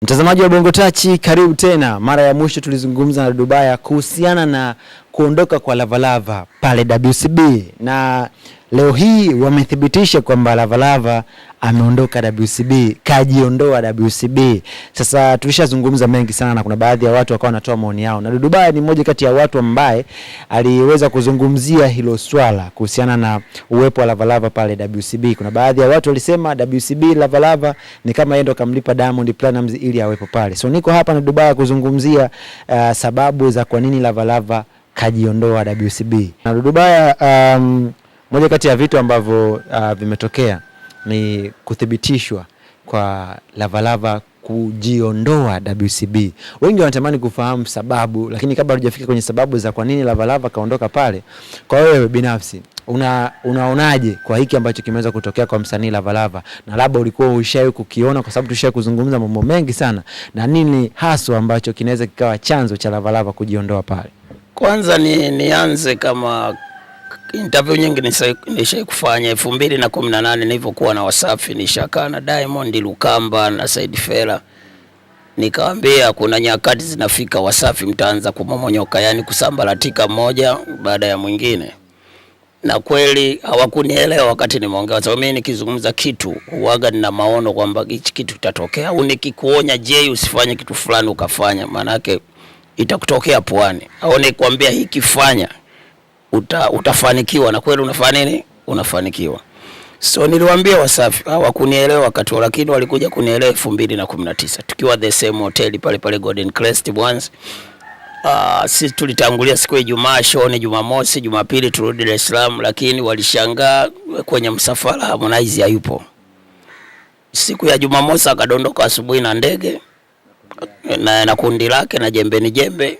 Mtazamaji wa Bongo Touch, karibu tena. Mara ya mwisho tulizungumza na Dudubaya kuhusiana na kuondoka kwa Lavalava pale WCB, na leo hii wamethibitisha kwamba Lavalava ameondoka WCB, kajiondoa WCB. Sasa tulishazungumza mengi sana na kuna baadhi ya watu wakawa wanatoa maoni yao, na Dudubaya ni mmoja kati ya watu ambaye aliweza kuzungumzia hilo swala kuhusiana na uwepo wa Lavalava pale WCB. Kuna baadhi ya watu walisema WCB Lavalava ni kama yeye ndo kamlipa Diamond Platnumz ili awepo pale. So niko hapa na Dudubaya kuzungumzia sababu za kwa nini Lavalava kajiondoa WCB. Na Dudubaya, moja kati ya vitu ambavyo vimetokea ni kuthibitishwa kwa Lavalava kujiondoa WCB. Wengi wanatamani kufahamu sababu, lakini kabla hujafika kwenye sababu za kwa nini Lavalava kaondoka pale, kwa wewe binafsi unaonaje kwa hiki ambacho kimeweza kutokea kwa msanii Lavalava, na labda ulikuwa ushawahi kukiona kwa sababu tushawahi kuzungumza mambo mengi sana, na nini haswa ambacho kinaweza kikawa chanzo cha Lavalava kujiondoa pale? Kwanza nianze kama interview nyingi nishawahi kufanya 2018 nilipokuwa na Wasafi, nishakaa na Diamond, Lukamba na Said Fela. Nikawaambia kuna nyakati zinafika Wasafi mtaanza kumomonyoka, yani kusambaratika mmoja baada ya mwingine. Na kweli hawakunielewa wakati nimeongea, sababu mimi nikizungumza kitu huaga nina maono kwamba hichi kitu kitatokea, au nikikuonya je usifanye kitu fulani ukafanya, maana yake itakutokea puani, au nikwambia hiki fanya utafanikiwa, na kweli unafanya nini, unafanikiwa. So niliwaambia Wasafi, hawakunielewa wakati, lakini walikuja kunielewa 2019 tukiwa the same hotel pale pale Golden Crest Mwanza. Sisi tulitangulia siku ya Ijumaa, show ni Jumamosi, Jumapili turudi Dar es Salaam, lakini walishangaa kwenye msafara Harmonize hayupo. Siku ya Jumamosi akadondoka asubuhi na ndege na kundi lake na jembe ni jembe.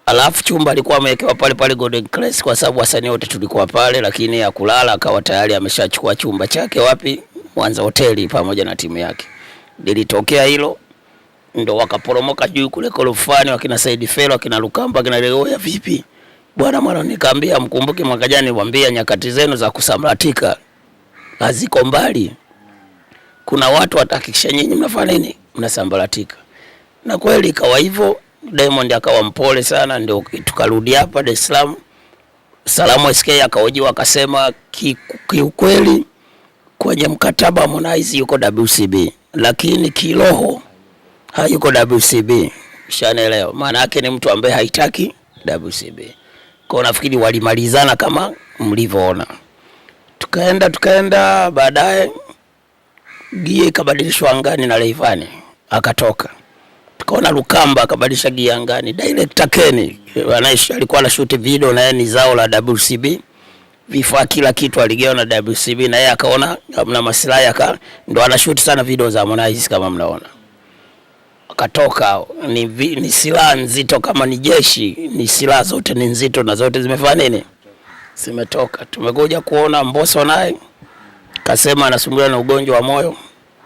Alafu chumba alikuwa amewekewa pale pale Golden Crest kwa sababu wasanii wote tulikuwa pale, lakini ya kulala akawa tayari ameshachukua chumba chake wapi, Mwanza hoteli pamoja na timu yake. Lilitokea hilo, ndo wakaporomoka juu kule korofani, wakina Said Fela, wakina Lukamba, wakina Leoya, vipi bwana mwana. Nikamwambia mkumbuke mwaka jana niwaambia nyakati zenu za kusambaratika haziko mbali, kuna watu watahakikisha nyinyi mnafanya nini, mnasambaratika. Na kweli ikawa hivyo. Diamond akawa mpole sana, ndio tukarudi hapa Dar es Salaam. Salamu SK akaojiwa akasema kiukweli kwenye mkataba Harmonize yuko WCB, lakini kiroho hayuko WCB. Shanaelewa, maana yake ni mtu ambaye haitaki WCB. Kwa nafikiri walimalizana kama mlivyoona. Tukaenda baadaye Gie kabadilishwa angani na Rayvanny akatoka. Tukaona Lukamba akabadilisha Gie angani. Director Kenny anaishi alikuwa anashoot video na yeye ni zao la WCB. Vifaa kila kitu aligewa na WCB, na yeye akaona hamna maslahi ndo anashoot sana video za Harmonize kama mnaona. Akatoka, ni silaha nzito, kama ni jeshi ni silaha zote ni nzito na zote zimefanya nini, zimetoka. Tumekuja kuona Mbosso naye kasema anasumbuliwa na ugonjwa wa moyo,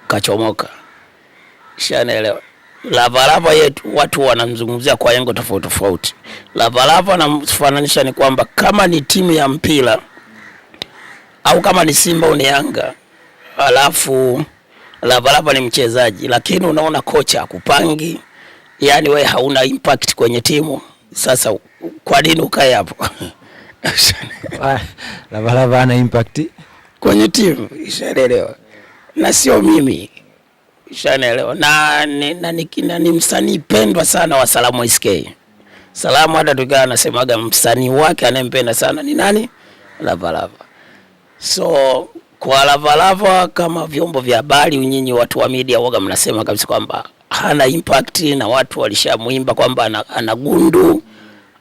kachomoka. Shanaelewa. Lavalava yetu watu wanamzungumzia kwa yengo tofauti tofauti. Lavalava namfananisha ni kwamba kama ni timu ya mpira au kama ni Simba au ni Yanga, alafu Lavalava ni mchezaji, lakini unaona kocha akupangi, yani wewe hauna impact kwenye timu. Sasa kwa nini ukae hapo? Lavalava ana impact kwenye timu, ishaelewa. Na sio mimi, ishaelewa. Na ni msanii pendwa sana wa Salamu SK. Salamu hata tukaa anasemaga msanii wake anayempenda sana ni nani? Lavalava. So kwa Lavalava kama vyombo vya habari, nyinyi watu wa media waga mnasema kabisa kwamba hana impact, na watu walishamuimba kwamba ana gundu,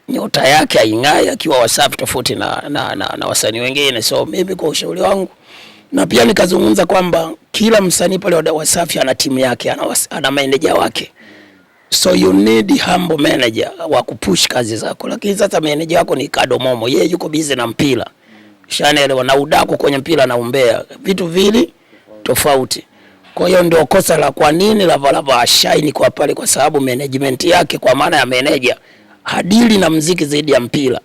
nyota yake haing'ai akiwa Wasafi tofauti na wasanii wengine. So mimi kwa ushauri wangu, na pia nikazungumza kwamba kila msanii pale wa Wasafi ana timu yake, ana manager wake. So you need humble manager wa kupush kazi zako. Lakini sasa manager wako ni Kado Momo, yeye yuko busy na mpira. Shanaelewa, na udako kwenye mpira na umbea, vitu vili tofauti. Kwa hiyo ndio kosa la kwa nini Lavalava ashine kwa pale, kwa sababu management yake kwa maana ya manager hadili na muziki zaidi ya mpira.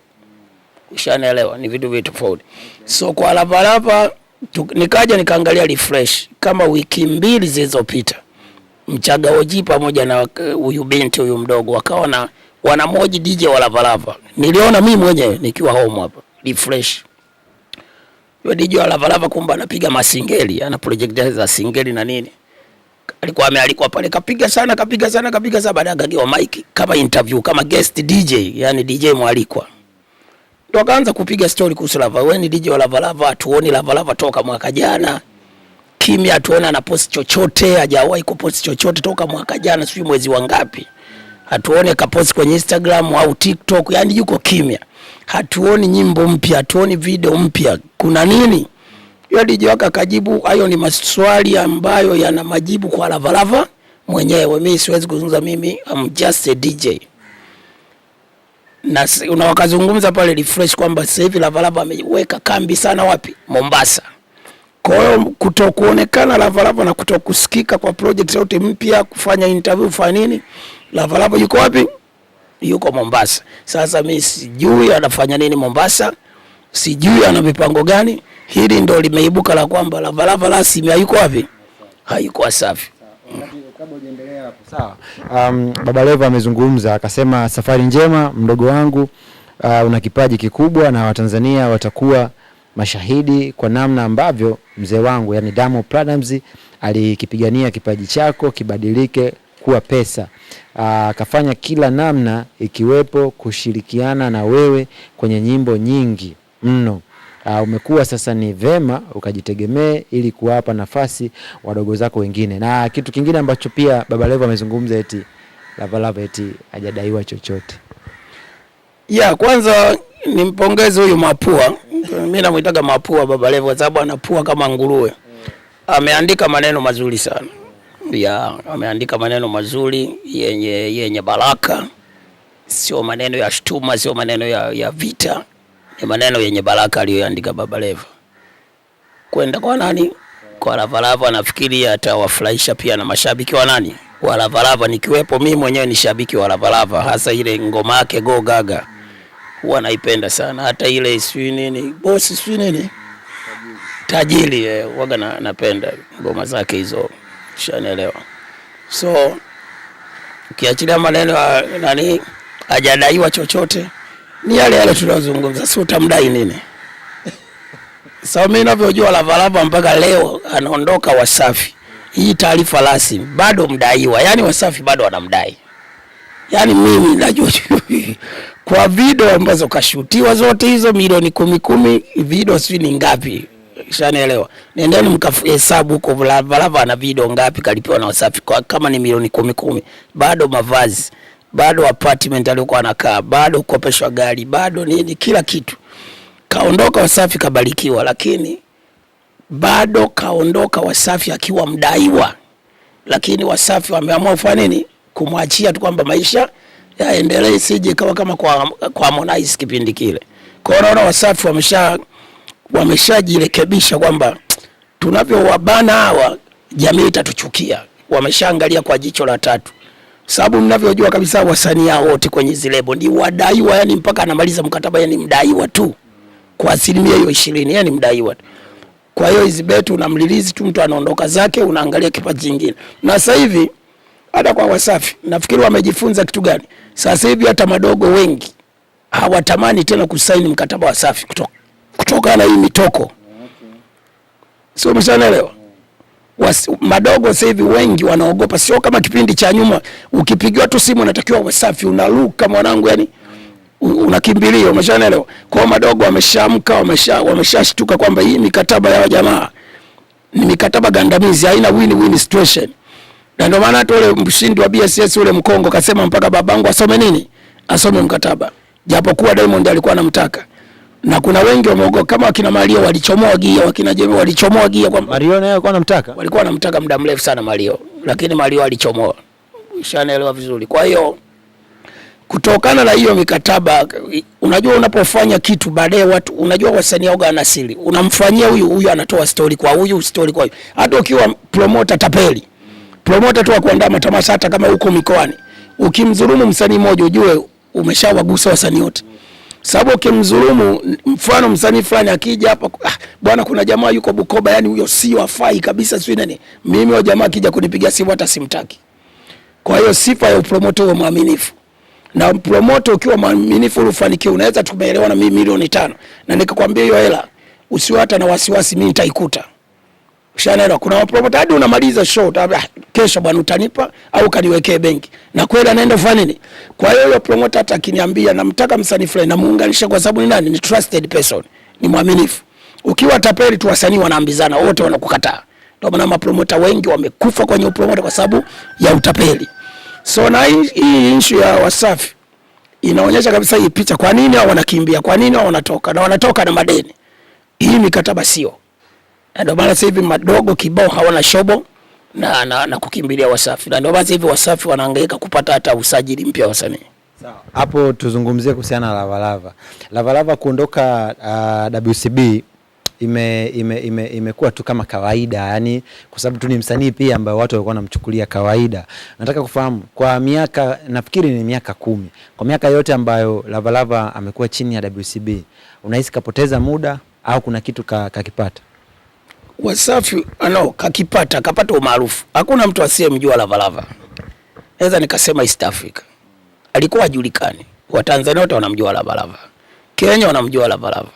Shanaelewa, ni vitu tofauti. So kwa Lavalava nikaja nikaangalia refresh kama wiki 2 zilizopita. Mchaga OG pamoja na huyu binti huyu mdogo wakaona wanamoji DJ wa Lavalava. Niliona mimi mwenyewe nikiwa home hapa refresh. Yule DJ wa Lavalava kumbe anapiga masingeli, ana project za singeli na nini. Alikuwa amealikwa pale kapiga sana baadaye akagiwa mic kama interview kama guest DJ, yani DJ mwalikwa. Ndio akaanza kupiga story kuhusu Lava. Wewe ni DJ wa Lavalava, tuoni Lavalava toka mwaka jana. Kimya hatuona na post chochote, hajawahi kupost chochote toka mwaka jana, sio mwezi wangapi. Hatuone kapost kwenye Instagram au TikTok, yani yuko kimya. Hatuoni nyimbo mpya, hatuoni video mpya. Kuna nini? Yule DJ wake akajibu, hayo ni maswali ambayo yana majibu kwa Lavalava mwenyewe. Mimi siwezi kuzungumza, mimi I'm just a DJ. Na unawakazungumza pale refresh kwamba sasa hivi Lavalava ameweka kambi sana wapi? Mombasa. Kwa hiyo kutokuonekana Lavalava na kutokusikika kwa project yote mpya, kufanya interview fanya nini, Lavalava yuko wapi? Yuko Mombasa. Sasa mimi sijui anafanya nini Mombasa, sijui ana mipango gani. Hili ndio limeibuka la kwamba Lavalava rasmi hayuko wapi? Hayuko Wasafi. Kabla hujaendelea hapo, sawa. Baba Levo amezungumza akasema, safari njema mdogo wangu, una kipaji kikubwa na Watanzania watakuwa mashahidi kwa namna ambavyo mzee wangu yani Diamond Platnumz alikipigania kipaji chako kibadilike kuwa pesa. Akafanya kila namna ikiwepo kushirikiana na wewe kwenye nyimbo nyingi mno. Umekuwa sasa ni vema ukajitegemee ili kuwapa nafasi wadogo zako wengine. Na kitu kingine ambacho pia Baba Levo amezungumza eti Lavalava eti hajadaiwa chochote. Kwanza nimpongeze huyu Mapua. Mimi namuitaga Mapua Baba Levo kwa sababu anapua kama nguruwe. Ameandika maneno mazuri sana. Ameandika maneno mazuri yenye baraka. Sio maneno ya shtuma, sio maneno ya vita. Ni maneno yenye baraka aliyoandika Baba Levo. Kwenda kwa nani? Kwa Lavalava, nafikiri atawafurahisha pia na mashabiki wa nani? Wa Lavalava, nikiwepo mimi mwenyewe ni shabiki wa Lavalava, hasa ile ngoma yake Go Gaga. Huwa naipenda sana. Hata ile sui nini? Boss sui nini? Tajiri, huwa napenda ngoma zake hizo. Ushanielewa. So ukiachilia maneno nani hajadaiwa chochote, ni yale tunazungumza, si utamdai nini? Sawa, mimi ninavyojua Lavalava mpaka leo anaondoka Wasafi. Hii taarifa rasmi bado mdaiwa, yani Wasafi bado wanamdai. Yani mimi najua kwa video ambazo kashutiwa zote hizo milioni 10 video sio ni ngapi? Ushanielewa. Nendeni mkahesabu huko Lavalava na video ngapi kalipiwa na Wasafi, kwa kama ni milioni 10 bado mavazi, bado apartment aliyokuwa anakaa, bado kukopeshwa gari, bado nini, kila kitu. Kaondoka Wasafi kabarikiwa, lakini bado kaondoka Wasafi akiwa mdaiwa. Lakini Wasafi wameamua kufanya nini? Kumwachia tu kwamba maisha yaendelee, sije kama kwa Harmonize kipindi kile. Kwa hiyo naona Wasafi wameshajirekebisha kwamba tunavyowabana hawa jamii itatuchukia. Wameshaangalia kwa jicho la tatu. Sababu mnavyojua kabisa wasanii hao wote kwenye zilebo ni wadaiwa, yani mpaka anamaliza mkataba yani mdaiwa tu. Kwa asilimia hiyo 20 yani mdaiwa. Kwa hiyo hizi betu unamrelease tu, mtu anaondoka zake, unaangalia kipaji kingine. Na sasa hivi hata kwa Wasafi nafikiri wamejifunza kitu gani? Sasa hivi hata madogo wengi hawatamani tena kusaini mkataba wa Wasafi kutoka na hii mitoko. Sio, mshaelewa? Madogo sasa hivi wengi wanaogopa, sio kama kipindi cha nyuma ukipigiwa tu simu unatakiwa Wasafi unaruka mwanangu, yani unakimbilia, umeshaelewa? Kwa madogo wameshaamka, wameshashtuka kwamba hii mikataba ya jamaa ni mikataba gandamizi, haina win-win situation. Na ndio maana hata ule mshindi wa BSS ule Mkongo kasema mpaka babangu asome nini? Asome mkataba. Japokuwa Diamond alikuwa anamtaka. Na kuna wengi wameogopa, kama wakina Mario walichomoa gia, wakina Jembe walichomoa gia kwa Mario naye alikuwa anamtaka. Walikuwa wanamtaka muda mrefu sana Mario, lakini Mario alichomoa. Ushanaelewa vizuri. Kwa hiyo kutokana na hiyo mikataba, unajua unapofanya kitu baadaye watu, unajua wasanii wao ana siri. Unamfanyia huyu anatoa story kwa huyu, story kwa huyu. Hata ukiwa promoter tapeli, promoter tu akuandaa matamasha hata kama uko mikoani, ukimdhulumu msanii mmoja ujue umeshawagusa wasanii wote. Sababu ukimdhulumu, mfano msanii fulani akija hapa, bwana kuna jamaa yuko Bukoba, yani huyo sio afai kabisa, sio nini, mimi huyo jamaa akija kunipigia simu hata simtaki. Kwa hiyo sifa ya promoter wa mwaminifu, na promoter ukiwa mwaminifu ufanikiwe, unaweza tumeelewana mimi milioni 5 na nikakwambia hiyo hela usiwe hata na wasiwasi, mimi nitaikuta. Ushaelewa? Kuna promoter hadi unamaliza show kesho bwana utanipa au kaniwekee benki, na kweli anaenda kufanya nini. Kwa hiyo promoter hata akiniambia namtaka msanii fulani, namuunganisha kwa sababu ni nani? Ni trusted person, ni mwaminifu. Ukiwa tapeli tu wasanii wanaambizana wote wanakukataa. Ndio maana mapromoter wengi wamekufa kwenye upromoter kwa sababu ya utapeli. So na hii issue ya Wasafi inaonyesha kabisa hii picha, kwa nini hao wanakimbia, kwa nini hao wanatoka, na wanatoka na madeni. Hii mikataba sio. Ndio maana sasa hivi madogo kibao hawana shobo na kukimbilia Wasafi. Na ndio maana sasa hivi Wasafi wanahangaika kupata hata usajili mpya wa wasanii. Sawa. Hapo tuzungumzie kuhusiana na Lavalava. Lavalava kuondoka WCB imekuwa tu kama kawaida, yani kwa sababu tu ni msanii pia ambaye watu walikuwa wanamchukulia kawaida. Nataka kufahamu kwa miaka, nafikiri ni miaka 10. Kwa miaka yote ambayo Lavalava amekuwa chini ya WCB, unahisi kapoteza muda au kuna kitu kakipata? Wasafi kapata umaarufu. Hakuna mtu asiyemjua Lavalava. Naweza nikasema East Africa alikuwa hajulikani. Watanzania wote wanamjua Lavalava, Kenya wanamjua Lavalava.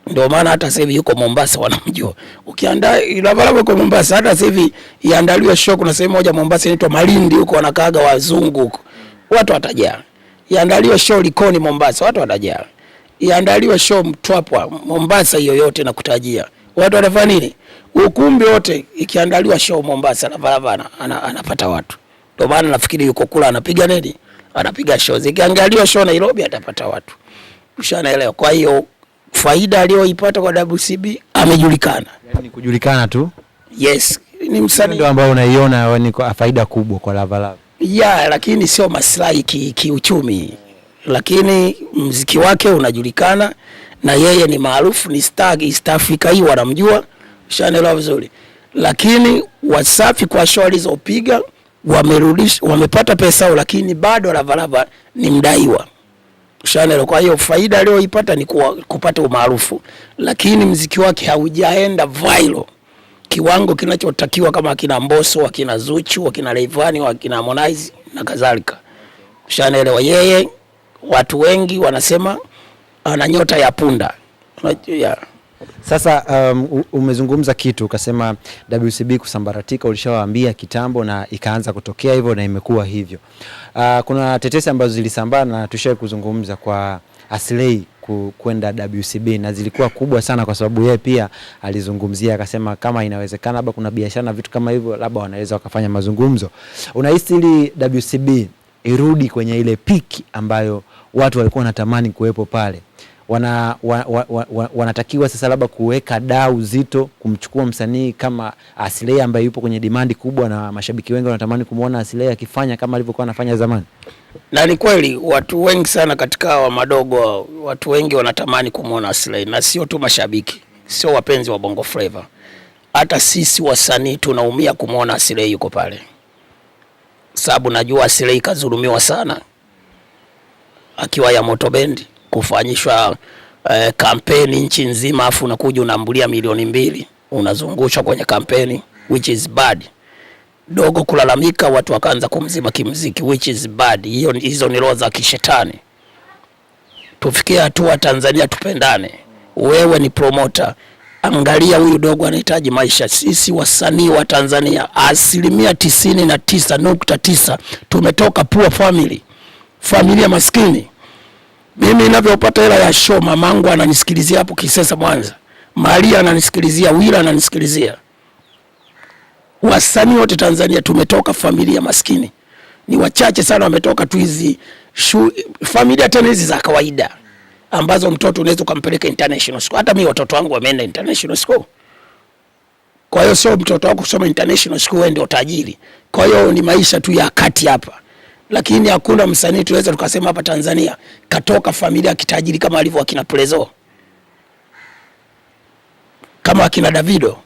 Ndio maana hata sasa hivi yuko Mombasa wanamjua. Ukiandaa Lavalava kwa Mombasa, hata sasa hivi iandaliwe show, kuna sehemu moja Mombasa inaitwa Malindi, huko wanakaaga wazungu huko, watu watajaa. Iandaliwe show Likoni Mombasa, watu watajaa. Iandaliwe show Mtwapa Mombasa, hiyo yote nakutajia, watu watafanya nini? Ukumbi wote ikiandaliwa show Mombasa, Lavalava anapata watu. Ndio maana nafikiri yuko kula anapiga nini, anapiga show. Ikiangaliwa show Nairobi atapata watu. Ushanaelewa? Kwa hiyo faida aliyoipata kwa WCB amejulikana. Yaani kujulikana tu. Yes, ni msanii ndio ambao unaiona ni faida kubwa kwa Lavalava. Lakini sio maslahi kiuchumi. Lakini muziki wake unajulikana na yeye ni maarufu, ni star East Africa, hii wanamjua. Ushanaelewa vizuri. Lakini Wasafi kwa show alizopiga wamepata pesa, lakini bado Lavalava ni mdaiwa. Ushanaelewa? Kwa hiyo faida aliyoipata ni kupata umaarufu, lakini muziki wake haujaenda viral kiwango kinachotakiwa kama akina Mbosso, akina Zuchu, akina Rayvanny, akina Harmonize na kadhalika. Ushanaelewa? Yeye watu wengi wanasema ana nyota ya punda. Unajua? Sasa umezungumza kitu ukasema WCB kusambaratika, ulishawaambia kitambo na ikaanza kutokea hivyo na imekuwa hivyo. Kuna tetesi ambazo zilisambaa na tushaye kuzungumza kwa Aslay kwenda WCB na zilikuwa kubwa sana, kwa sababu yeye pia alizungumzia akasema kama inawezekana labda kuna biashara na vitu kama hivyo, labda wanaweza wakafanya mazungumzo. Unahisi ili WCB irudi kwenye ile piki ambayo watu walikuwa wanatamani kuwepo pale, wanatakiwa sasa labda kuweka dau zito kumchukua msanii kama Aslay ambaye yupo kwenye demand kubwa na mashabiki wengi wanatamani kumuona Aslay akifanya kama alivyokuwa anafanya zamani? Na ni kweli watu wengi sana katika wa madogo, watu wengi wanatamani kumuona Aslay, na sio tu mashabiki, sio wapenzi wa Bongo Flava, hata sisi wasanii tunaumia kumuona Aslay yuko pale. Sababu najua Aslay kazulumiwa sana akiwa ya Moto Bendi, kufanyishwa kampeni nchi nzima, afu unakuja unaambulia milioni 2 unazungushwa kwenye kampeni, which is bad. Dogo kulalamika, watu wakaanza kumzima kimuziki, which is bad. Hizo ni roho za kishetani. Tufikie hatua Tanzania tupendane. Wewe ni promoter, angalia huyu dogo anahitaji maisha. Sisi wasanii wa Tanzania 99.9% tumetoka poor family, familia maskini. Mimi ninavyopata hela ya show, mamangu ananisikilizia hapo Kisesa Mwanza, Maria ananisikilizia, Wila ananisikilizia. Wasanii wote Tanzania tumetoka familia maskini. Ni wachache sana wametoka tu hizi familia tena hizi za kawaida ambazo mtoto unaweza kumpeleka international school. Hata mimi watoto wangu wameenda international school. Kwa hiyo sio mtoto wako kusoma international school ndio tajiri. Kwa hiyo ni maisha tu ya kati hapa. Lakini hakuna msanii tuweza tukasema hapa Tanzania katoka familia kitajiri kama alivyo akina Prezo, kama akina Davido.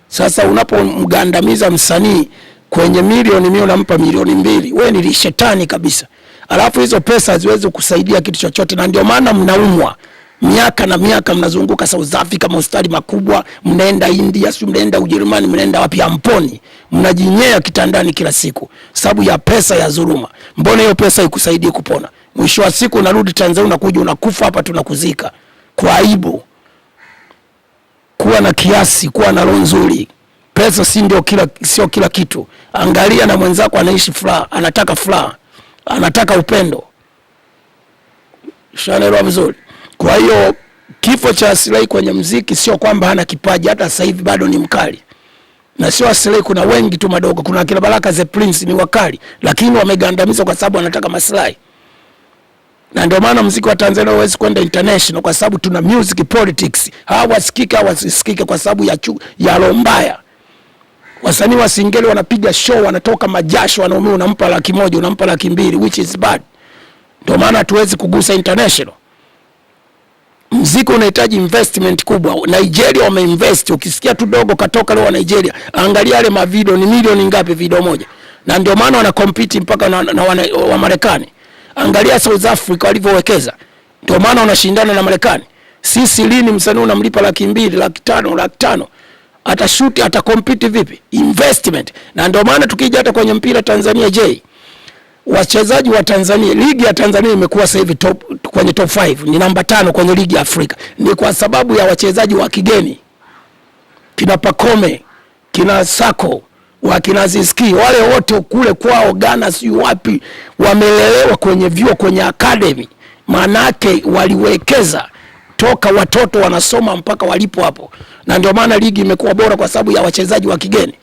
Sasa unapomgandamiza msanii kwenye milioni, mimi unampa milioni 2, wewe ni shetani kabisa. alafu hizo pesa haziwezi kusaidia kitu chochote, na ndio maana mnaumwa miaka na miaka, mnazunguka South Africa mahospitali makubwa, mnaenda India, si mnaenda Ujerumani, mnaenda wapi, hamponi, mnajinyea kitandani kila siku sababu ya pesa ya dhuluma. Mbona hiyo pesa ikusaidie kupona? Mwisho wa siku unarudi Tanzania, unakuja unakufa hapa, tunakuzika kwa aibu. Kuwa na kiasi, kuwa na roho nzuri. Pesa sio kila kitu. Angalia na mwenzako anaishi furaha, anataka furaha, anataka upendo. Shanaelewa vizuri. Kwa hiyo kifo cha Aslay kwenye muziki sio kwamba hana kipaji, hata sasa hivi bado ni mkali. Na sio Aslay, kuna wengi tu madogo, kuna kina Baraka the Prince ni wakali, lakini wamegandamizwa kwa sababu wanataka maslahi. Na ndio maana muziki wa Tanzania hauwezi kwenda international, kwa sababu tuna music politics. Hawasikike kwa sababu ya roho mbaya. Wasanii wa Singeli wanapiga show, wanatoka majasho, wanaumia, unampa 100,000, unampa 200,000, which is bad. Ndio maana hatuwezi kugusa international. Muziki unahitaji investment kubwa. Nigeria wameinvest, ukisikia tu dogo katoka leo wa Nigeria, angalia yale mavideo ni milioni ngapi video moja. Na ndio maana wana compete mpaka na wa Marekani. Angalia South Africa walivyowekeza. Ndio maana wanashindana na Marekani. Sisi lini msanii unamlipa 200,000, 500,000, 500,000? Atashoot, atacompete vipi? Investment. Na ndio maana tukija hata kwenye mpira Tanzania, wachezaji wa Tanzania, ligi ya Tanzania imekuwa sasa hivi kwenye top 5, ni namba 5 kwenye ligi ya Afrika. Ni kwa sababu ya wachezaji wa kigeni. Kina Pacome, kina Sako, wakina Ziski, wale wote kule kwao Ghana si wapi, wamelelewa kwenye vyuo, kwenye academy. Manake waliwekeza toka watoto wanasoma mpaka walipo hapo. Na ndio maana ligi imekuwa bora kwa sababu ya wachezaji wa kigeni.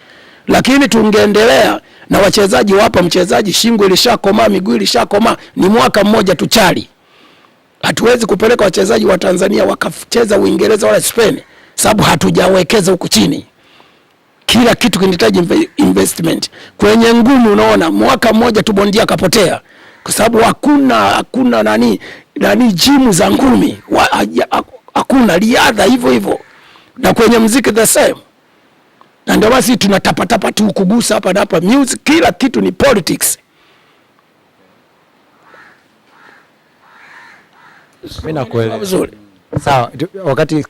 Lakini tungeendelea na wachezaji hapa, mchezaji shingo ilishakoma, miguu ilishakoma, ni mwaka mmoja tu chali. Hatuwezi kupeleka wachezaji wa Tanzania wakacheza Uingereza wala Spain, sababu hatujawekeza huku chini. Kila kitu kinahitaji investment. Kwenye ngumi unaona mwaka mmoja tu bondia akapotea. Kwa sababu hakuna nani gym za ngumi. Hakuna riadha hivyo. Na kwenye muziki the same. Na ndio basi tunatapatapa tu kugusa hapa na hapa. Music, kila kitu ni politics. Mimi nakuelewa. Sawa, wakati